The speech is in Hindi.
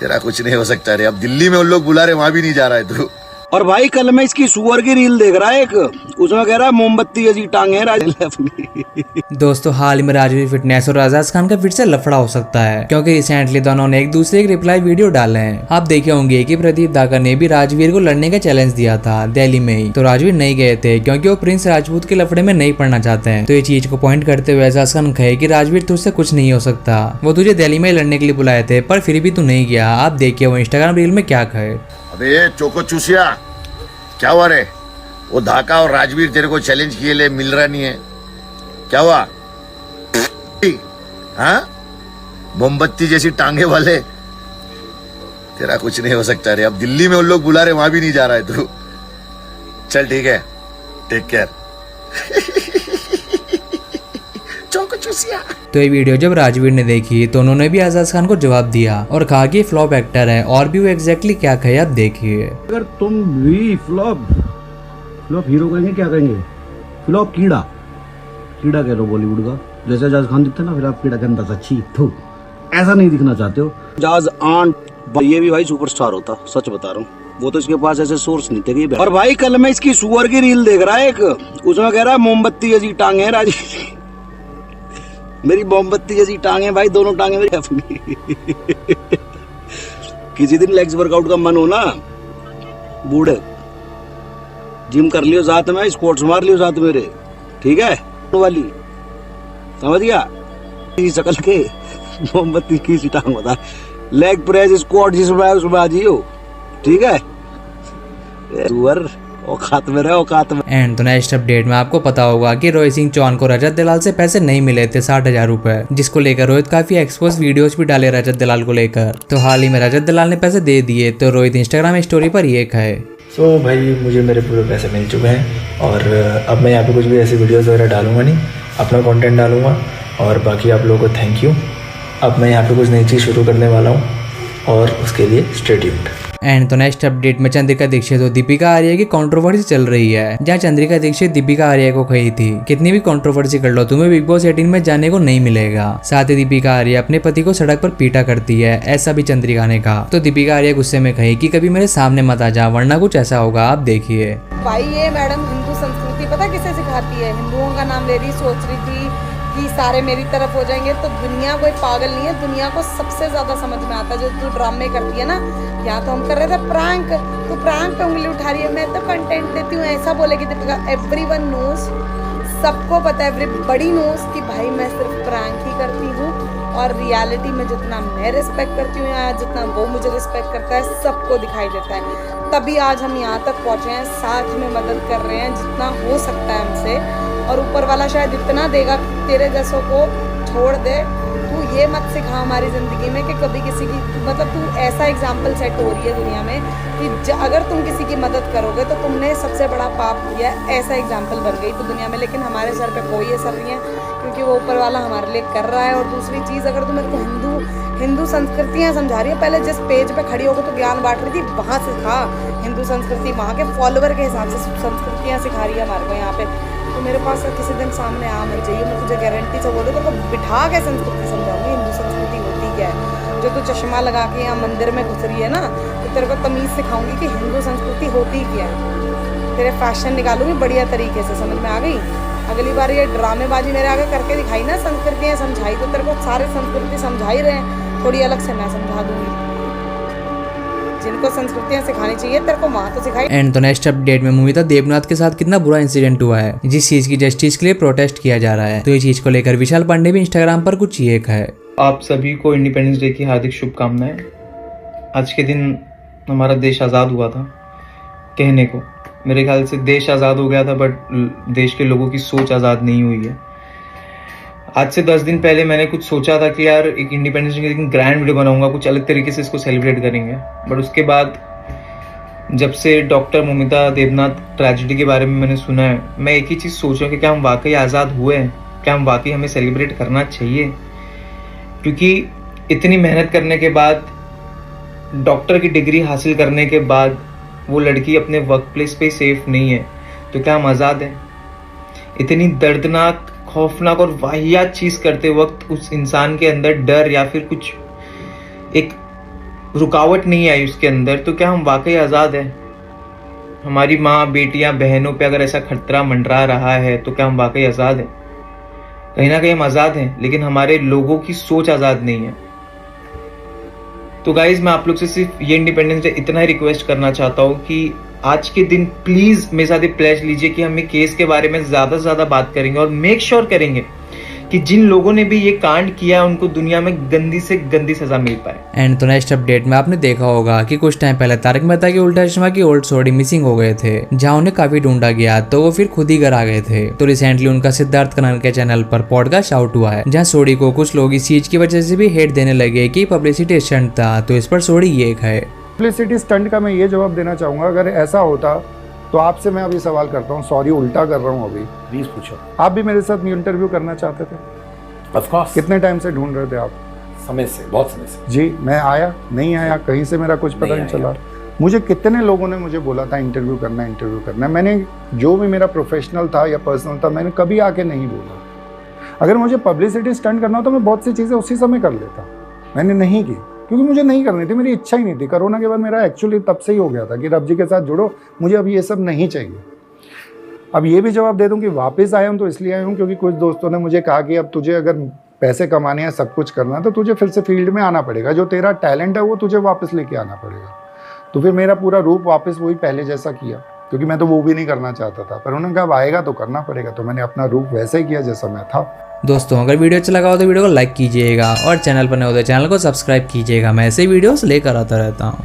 तेरा कुछ नहीं हो सकता रे। अब दिल्ली में उन लोग बुला रहे, वहां भी नहीं जा रहा है तू। और भाई कल मैं इसकी सुअर की रील देख रहा है एक, उसमें कह रहा है मोमबत्ती जैसी टांगे हैं राजू अपनी। दोस्तों हाल में राजवीर फिटनेस और आजाद खान का फिर से लफड़ा हो सकता है, क्योंकि रिसेंटली दोनों ने एक दूसरे के रिप्लाई वीडियो डाले हैं। आप देखे होंगे कि प्रदीप दागा ने भी राजवीर को लड़ने का चैलेंज दिया था दिल्ली में ही, तो राजवीर नहीं गए थे क्योंकि वो प्रिंस राजपूत के लफड़े में नहीं पड़ना चाहते हैं। तो ये चीज को पॉइंट करते हुए आजाद खान कहे कि राजवीर तुझसे कुछ नहीं हो सकता, वो तुझे दिल्ली में लड़ने के लिए बुलाए थे पर फिर भी तू नहीं गया। आप देखिए वो इंस्टाग्राम रील में क्या कहे। अबे चोको चूसिया, क्या हुआ रे? वो धाका और राजवीर तेरे को चैलेंज किए ले मिल रहा नहीं है, क्या हुआ? हाँ, मोमबत्ती जैसी टांगे वाले, तेरा कुछ नहीं हो सकता रे। अब दिल्ली में उन लोग बुला रहे, वहां भी नहीं जा रहा है तू। चल ठीक है, टेक केयर। चोको चूसिया। तो ये वीडियो जब राजवीर ने देखी तो उन्होंने भी आजाद खान को जवाब दिया और कहा कि फ्लॉप एक्टर है, और भी वो एग्जैक्टली क्या कहे आप देखिए। अगर तुम भी फ्लॉप हीरो कहेंगे क्या कहेंगे? फ्लॉप कीड़ा कह लो बॉलीवुड का। जैसे आजाद खान दिखता ना, फिर आप कीड़ा के अंदर अच्छी थू ऐसा नहीं दिखना चाहते हो। जाज आंट ये भी भाई सुपरस्टार होता, सच बता रहा हूँ। वो तो इसके पास ऐसे सोर्स नहीं थे कि। और भाई कल मैं इसकी सुअर की रील देख रहा है एक, उसमें कह रहा है मोमबत्ती जैसी टांगे हैं राजू। मेरी मोमबत्ती जैसी टांगे भाई, दोनों टांगे मेरी अपनी। किसी दिन लेग्स वर्कआउट का मन हो ना, बूढ़े जिम कर लियो साथ में, स्क्वाट्स मार लियो साथ मेरे, ठीक है वाली, समझ गया? शकल के मोमबत्ती की सी टांग बता, लेग प्रेस स्क्वाट जिसमें उसमें आ जियो, ठीक है? औकात में रहे, औकात में। एंड तो नेक्स्ट अपडेट में आपको पता होगा कि रोहित सिंह चौहान को रजत दलाल से पैसे नहीं मिले थे 60,000 रुपए, जिसको लेकर रोहित काफी एक्सपोज वीडियोस भी डाले रजत दलाल को लेकर। तो हाल ही में रजत दलाल ने पैसे दे दिए, तो रोहित इंस्टाग्राम स्टोरी पर ये कहे। सो भाई मुझे मेरे पूरे पैसे मिल चुके हैं, और अब मैं यहाँ पे कुछ भी ऐसी वीडियोस वगैरह डालूंगा नहीं, अपना कंटेंट डालूंगा। और बाकी आप लोगों को थैंक यू। अब मैं यहाँ पे कुछ नई चीज़ शुरू करने वाला हूँ, और उसके लिए स्टे ट्यून्ड। एंड तो नेक्स्ट अपडेट में चंद्रिका दीक्षित और दीपिका आर्या की कंट्रोवर्सी चल रही है, जहां चंद्रिका दीक्षित दीपिका आर्या को कही थी कितनी भी कंट्रोवर्सी कर लो तुम्हें बिग बॉस 18 में जाने को नहीं मिलेगा। साथ ही दीपिका आर्या अपने पति को सड़क पर पीटा करती है, ऐसा भी चंद्रिका ने कहा। तो दीपिका आर्या गुस्से में कही कि कभी मेरे सामने मत आ जा, वरना कुछ ऐसा होगा, आप देखिए। भाई ये मैडम हिंदू संस्कृति पता किसे सिखाती है? हिंदुओं का नाम ले रही, सोच रही थी कि सारे मेरी तरफ हो जाएंगे। तो दुनिया कोई पागल नहीं है, दुनिया को सबसे ज्यादा समझ में आता है जो तू ड्रामे करती है ना। यहाँ तो हम कर रहे थे प्रैंक, तो प्रैंक पे उंगली उठा रही है, मैं तो कंटेंट देती हूँ, ऐसा बोलेगी दीपिका। एवरीवन नोज, सबको पता है, एवरीबॉडी नोज कि भाई मैं सिर्फ प्रैंक ही करती हूँ, और रियलिटी में जितना मैं रिस्पेक्ट करती हूँ या जितना वो मुझे रिस्पेक्ट करता है सबको दिखाई देता है। तभी आज हम यहाँ तक पहुँचे हैं, साथ में मदद कर रहे हैं जितना हो सकता है हमसे, और ऊपर वाला शायद इतना देगा तेरे जैसों को छोड़ दे। तू ये मत सिखा हमारी ज़िंदगी में कि कभी किसी की, मतलब तू ऐसा एग्जाम्पल सेट हो रही है दुनिया में कि अगर तुम किसी की मदद करोगे तो तुमने सबसे बड़ा पाप किया, ऐसा एग्जाम्पल बन गई तो दुनिया में। लेकिन हमारे सर पे कोई असर नहीं है, क्योंकि वो ऊपर वाला हमारे लिए कर रहा है। और दूसरी चीज़, अगर तुम मेरे को हिंदू संस्कृतियाँ समझा रही है, पहले जिस पेज पे खड़ी होकर तो ज्ञान बांट रही थी, वहाँ सिखा हिंदू संस्कृति, वहाँ के फॉलोवर के हिसाब से संस्कृतियाँ सिखा रही है हमारे को यहाँ पे। तो मेरे पास किसी दिन सामने आ मत जाइए, मैं तुझे गारंटी से बोलूँ तो बिठा के संस्कृति समझाऊंगी हिंदू संस्कृति होती क्या है। जो तू चश्मा लगा के यहाँ मंदिर में घुस रही है ना, तो तेरे को तमीज़ सिखाऊंगी कि हिंदू संस्कृति होती क्या है। तेरे फैशन निकालूंगी बढ़िया तरीके से, समझ में आ गई? अगली बार ये ड्रामेबाजी मेरे आगे करके दिखाई ना, संस्कृतियाँ समझाई, तो तेरे को सारे संस्कृति समझा ही रहे हैं, थोड़ी अलग से मैं समझा दूंगी। जिनको संस्कृतियाँ सिखानी चाहिए तेरे को वहाँ तो सिखाई। एंड तो नेक्स्ट अपडेट में मोमिता देवनाथ के साथ कितना बुरा इंसिडेंट हुआ है, जिस चीज की जस्टिस के लिए प्रोटेस्ट किया जा रहा है। तो ये चीज को लेकर विशाल पांडे भी इंस्टाग्राम पर कुछ ये है। आप सभी को इंडिपेंडेंस डे की हार्दिक शुभकामनाएं। आज के दिन हमारा देश आज़ाद हुआ था, कहने को मेरे ख्याल से देश आज़ाद हो गया था, बट देश के लोगों की सोच आज़ाद नहीं हुई है। आज से 10 दिन पहले मैंने कुछ सोचा था कि यार एक इंडिपेंडेंस डे की ग्रैंड वीडियो बनाऊंगा, कुछ अलग तरीके से इसको सेलिब्रेट करेंगे। बट उसके बाद जब से डॉक्टर मोमिता देवनाथ ट्रेजेडी के बारे में मैंने सुना है, मैं एक ही चीज़ सोच रहा हूँ कि क्या हम वाकई आज़ाद हुए हैं, क्या हम वाकई हमें सेलिब्रेट करना चाहिए। क्योंकि इतनी मेहनत करने के बाद, डॉक्टर की डिग्री हासिल करने के बाद वो लड़की अपने वर्क प्लेस पे सेफ नहीं है, तो क्या हम आज़ाद हैं? इतनी दर्दनाक, खौफनाक और वाहियात चीज़ करते वक्त उस इंसान के अंदर डर या फिर कुछ एक रुकावट नहीं आई उसके अंदर, तो क्या हम वाकई आज़ाद हैं? हमारी माँ, बेटियां, बहनों पे अगर ऐसा खतरा मंडरा रहा है तो क्या हम वाकई आज़ाद हैं? कहीं ना कहीं हम आज़ाद हैं, लेकिन हमारे लोगों की सोच आज़ाद नहीं है। तो गाइज, मैं आप लोग से सिर्फ ये इंडिपेंडेंस डे इतना ही रिक्वेस्ट करना चाहता हूँ कि आज के दिन प्लीज मेरे साथ एक प्लेज लीजिए कि हम ये केस के बारे में ज्यादा से ज्यादा बात करेंगे और मेक श्योर करेंगे कि जिन लोगों ने भी ये कांड किया उनको दुनिया में गंदी से गंदी सजा मिल पाए। एंड तो नेक्स्ट अपडेट में आपने देखा होगा कि कुछ टाइम पहले तारक मेहता की उल्टा चश्मा की ओल्ड सोडी मिसिंग हो गए थे, जहां उन्हें काफी ढूंढा गया तो वो फिर खुद ही घर आ गए थे। तो रिसेंटली उनका सिद्धार्थ कनन के चैनल पर पॉडकास्ट आउट हुआ है, जहाँ सोडी को कुछ लोग इस चीज की वजह से भी हेट देने लगे कि पब्लिसिटी स्टंट था। तो इस पर सोडी ये है, पब्लिसिटी स्टंट का मैं ये जवाब देना चाहूँगा, अगर ऐसा होता तो आपसे मैं अभी सवाल करता हूँ, सॉरी उल्टा कर रहा हूँ अभी, प्लीज पूछो। आप भी मेरे साथ इंटरव्यू करना चाहते थे? Of course. कितने टाइम से ढूंढ रहे थे आप? समय से, बहुत समय से। जी, मैं आया नहीं आया, कहीं से मेरा कुछ पता नहीं चला। मुझे कितने लोगों ने मुझे बोला था इंटरव्यू करना है। मैंने जो भी मेरा प्रोफेशनल था या पर्सनल था, मैंने कभी आके नहीं बोला। अगर मुझे पब्लिसिटी स्टंट करना होता मैं बहुत सी चीज़ें उसी समय कर लेता, मैंने नहीं की क्योंकि मुझे नहीं करनी थी, मेरी इच्छा ही नहीं थी। कोरोना के बाद मेरा एक्चुअली तब से ही हो गया था कि रब जी के साथ जुड़ो, मुझे अब ये सब नहीं चाहिए। अब ये भी जवाब दे दूं कि वापस आया हूं तो इसलिए आया हूं क्योंकि कुछ दोस्तों ने मुझे कहा कि अब तुझे अगर पैसे कमाने हैं, सब कुछ करना है, तो तुझे फिर से फील्ड में आना पड़ेगा, जो तेरा टैलेंट है वो तुझे वापस लेके आना पड़ेगा। तो फिर मेरा पूरा रूप वापस वही पहले जैसा किया, क्योंकि मैं तो वो भी नहीं करना चाहता था, पर उन्होंने कहा अब आएगा तो करना पड़ेगा, तो मैंने अपना रूप वैसे ही किया जैसा मैं था। दोस्तों अगर वीडियो अच्छा लगा हो तो वीडियो को लाइक कीजिएगा और चैनल पर नए हो तो चैनल को सब्सक्राइब कीजिएगा। मैं ऐसे वीडियोस लेकर आता रहता हूँ।